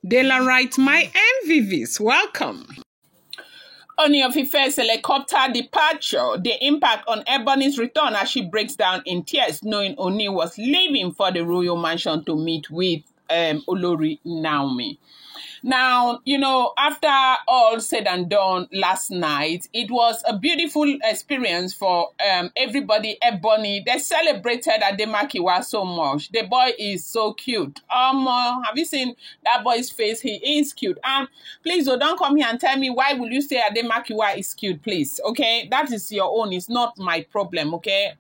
Daylight, my MVVs, welcome. Ooni of Ife's helicopter departure, the impact on Ebonys' return as she breaks down in tears, knowing Ooni was leaving for the royal mansion to meet with Olori Naomi. Now, after all said and done last night, it was a beautiful experience for everybody. Ebony, they celebrated Ademakiwa so much. The boy is so cute. Have you seen that boy's face? He is cute. Please, don't come here and tell me why will you say Ademakiwa is cute, please. Okay, that is your own. It's not my problem. Okay,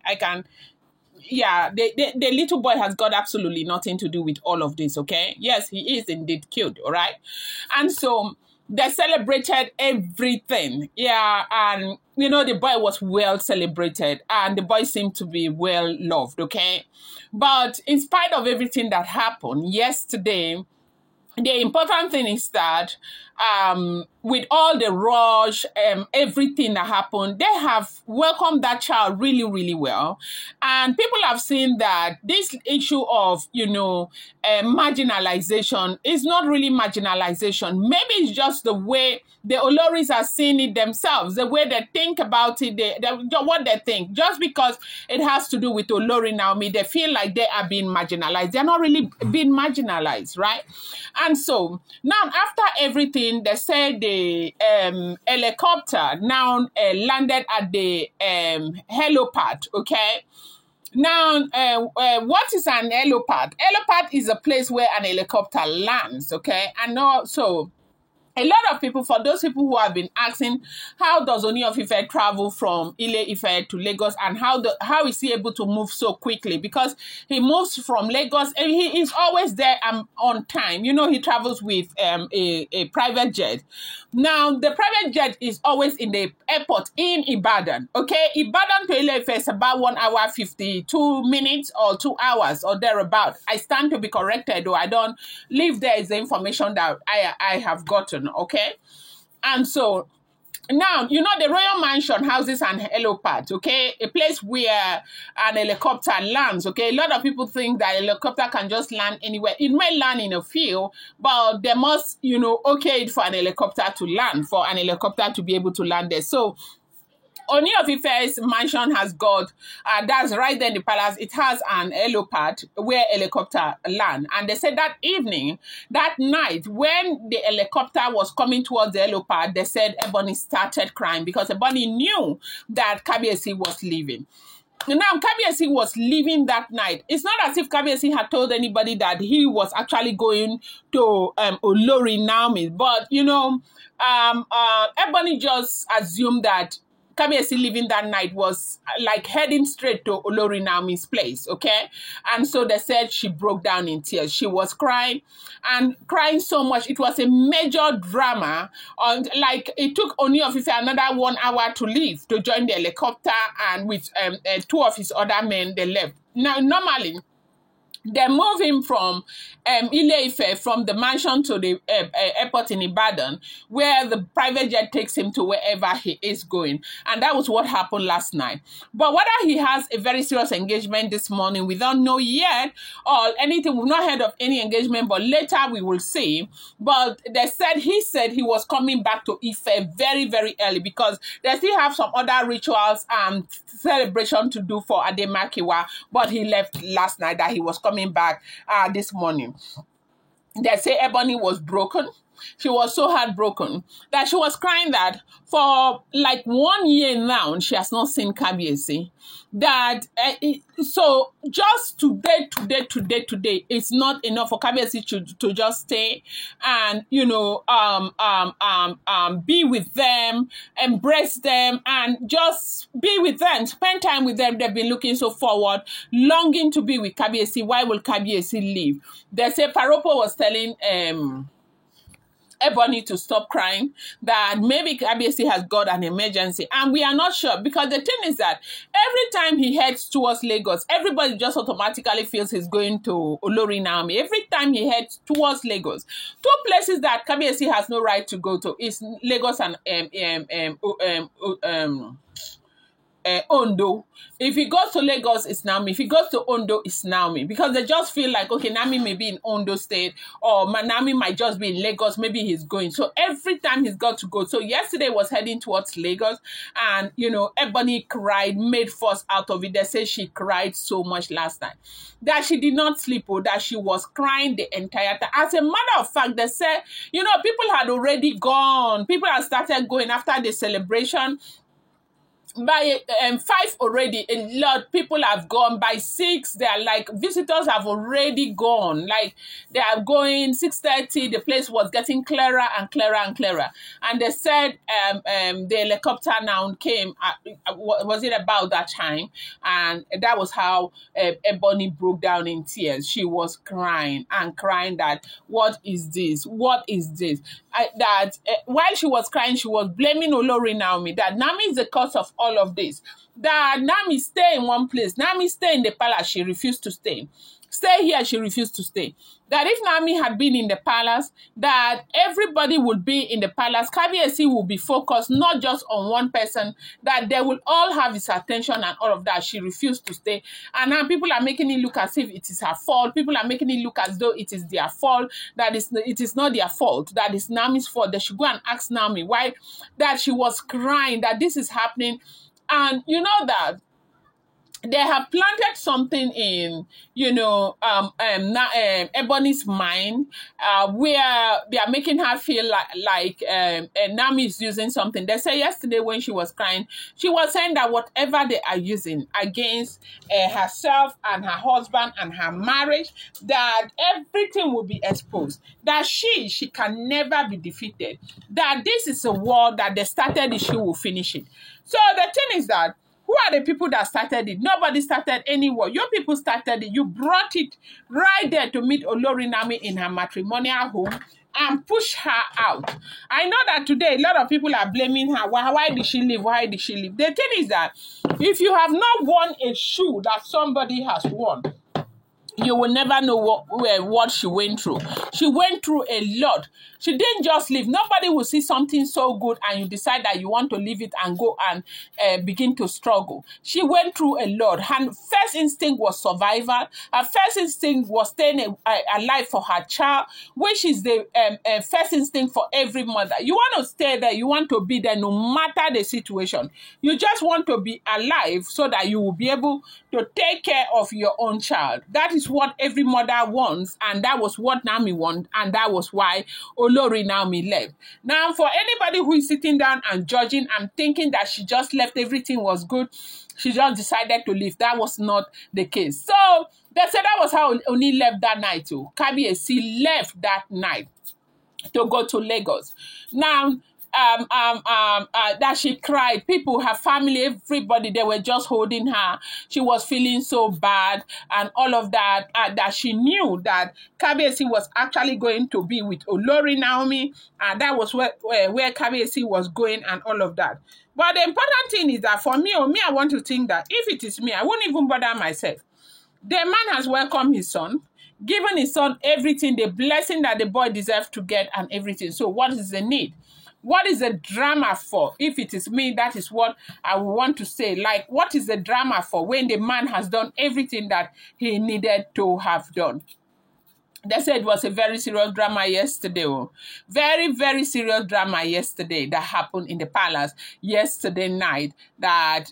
the little boy has got absolutely nothing to do with all of this, okay? Yes, he is indeed cute, all right? And so they celebrated everything. Yeah, and, the boy was well celebrated and the boy seemed to be well loved, okay? But in spite of everything that happened yesterday, the important thing is that with all the rush, everything that happened, they have welcomed that child really, really well. And people have seen that this issue of, marginalization is not really marginalization. Maybe it's just the way the Oloris are seeing it themselves, the way they think about it, what they think. Just because it has to do with Olori Naomi, they feel like they are being marginalized. They're not really being marginalized, right? And so now after everything, they said the helicopter now landed at the helipad, okay? Now, what is an helipad? Helipad is a place where an helicopter lands, okay? And also, a lot of people, for those people who have been asking, how does Ooni of Ife travel from Ile-Ife to Lagos, and how is he able to move so quickly? Because he moves from Lagos and he is always there on time. He travels with a private jet. Now, the private jet is always in the airport in Ibadan. Okay, Ibadan to Ile-Ife is about 1 hour 52 minutes or 2 hours or thereabout. I stand to be corrected, though I don't leave there is the information that I have gotten. Okay, and so now the royal mansion houses an helipad, okay, a place where an helicopter lands. Okay, a lot of people think that a helicopter can just land anywhere. It may land in a field, but they must okay it for an helicopter to land, for an helicopter to be able to land there. So Ooni of Ife's mansion has got, that's right there in the palace, it has an helipad where helicopter land. And they said that evening, that night, when the helicopter was coming towards the helipad, they said Ebony started crying because Ebony knew that Kabiyesi was leaving. Now, Kabiyesi was leaving that night. It's not as if Kabiyesi had told anybody that he was actually going to Olori Naomi, but, Ebony just assumed that Kabiyesi leaving that night was like heading straight to Olori Naomi's place, okay? And so they said she broke down in tears. She was crying and crying so much. It was a major drama. Like it took Ooni of Ife another 1 hour to leave, to join the helicopter, and with 2 of his other men, they left. Now, normally, they move him from Ile-Ife, from the mansion to the airport in Ibadan, where the private jet takes him to wherever he is going. And that was what happened last night. But whether he has a very serious engagement this morning, we don't know yet, or anything. We've not heard of any engagement, but later we will see. But he said he was coming back to Ife very, very early because they still have some other rituals and celebration to do for Ademakiwa, but he left last night, that he was coming back this morning. They say Ebony was broken. She was so heartbroken that she was crying that for like 1 year now, she has not seen Kabiyesi. That so just today, it's not enough for Kabiyesi to just stay and be with them, embrace them, and just be with them, spend time with them. They've been looking so forward, longing to be with Kabiyesi. Why will Kabiyesi leave? They say Paropo was telling Ebony to stop crying, that maybe Kabiyesi has got an emergency, and we are not sure, because the thing is that every time he heads towards Lagos, everybody just automatically feels he's going to Olori Naomi. Every time he heads towards Lagos, 2 places that Kabiyesi has no right to go to is Lagos and Ondo. If he goes to Lagos, it's Naomi. If he goes to Ondo, it's Naomi. Because they just feel like, okay, Naomi may be in Ondo State, or Naomi might just be in Lagos. Maybe he's going. So every time he's got to go. So yesterday was heading towards Lagos, and Ebony cried, made fuss out of it. They say she cried so much last night that she did not sleep, or that she was crying the entire time. As a matter of fact, they said, people had already gone. People had started going after the celebration. By 5 already, a lot people have gone. By 6, they are like, visitors have already gone. Like, they are going 6:30. The place was getting clearer and clearer and clearer. And they said the helicopter now came. Was it about that time? And that was how Ebony broke down in tears. She was crying and crying that, what is this? What is this? While she was crying, she was blaming Olori Naomi, that Naomi is the cause of all of this. That Naomi stay in one place. Naomi stay in the palace. She refused to stay. Stay here, she refused to stay. That if Naomi had been in the palace, that everybody would be in the palace. Kabiyesi will be focused not just on one person, that they will all have his attention and all of that. She refused to stay. And now people are making it look as if it is her fault. People are making it look as though it is their fault. It is not their fault. That is Naomi's fault. They should go and ask Naomi why that she was crying, that this is happening. And you know that they have planted something in, Ebony's mind, where they are making her feel like Naomi is using something. They say yesterday when she was crying, she was saying that whatever they are using against herself and her husband and her marriage, that everything will be exposed. That she can never be defeated. That this is a war that they started it, she will finish it. So the thing is that, who are the people that started it? Nobody started any war. Your people started it. You brought it right there to meet Olori Naomi in her matrimonial home and push her out. I know that today a lot of people are blaming her. Why did she leave? Why did she leave? The thing is that if you have not won a shoe that somebody has won, you will never know what she went through. She went through a lot. She didn't just leave. Nobody will see something so good and you decide that you want to leave it and go and begin to struggle. She went through a lot. Her first instinct was survival. Her first instinct was staying alive for her child, which is the first instinct for every mother. You want to stay there. You want to be there no matter the situation. You just want to be alive so that you will be able to take care of your own child. That is what every mother wants, and that was what Naomi wanted, and that was why Olori Naomi left. Now, for anybody who is sitting down and judging and thinking that she just left, everything was good, she just decided to leave. That was not the case. So they said that was how Oni left that night too. Kabiyesi left that night to go to Lagos. Now, that she cried. People, her family, everybody, they were just holding her. She was feeling so bad and all of that. That she knew that Kabiyesi was actually going to be with Olori Naomi, and that was where Kabiyesi was going and all of that. But the important thing is that for me, I want to think that if it is me, I won't even bother myself. The man has welcomed his son, given his son everything, the blessing that the boy deserves to get and everything. So what is the need? What is the drama for? If it is me, that is what I would want to say. Like, what is the drama for when the man has done everything that he needed to have done? They said it was a very serious drama yesterday. Very, very serious drama yesterday that happened in the palace yesterday night, that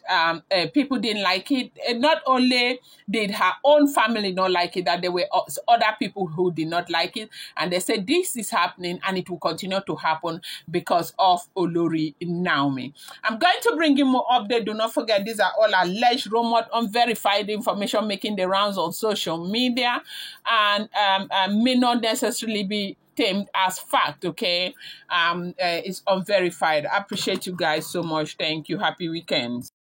people didn't like it. And not only did her own family not like it, that there were other people who did not like it. And they said this is happening and it will continue to happen because of Olori Naomi. I'm going to bring you more update. Do not forget, these are all alleged, rumored, unverified information making the rounds on social media, and may not necessarily be termed as fact, okay? It's unverified. I appreciate you guys so much. Thank you. Happy weekend.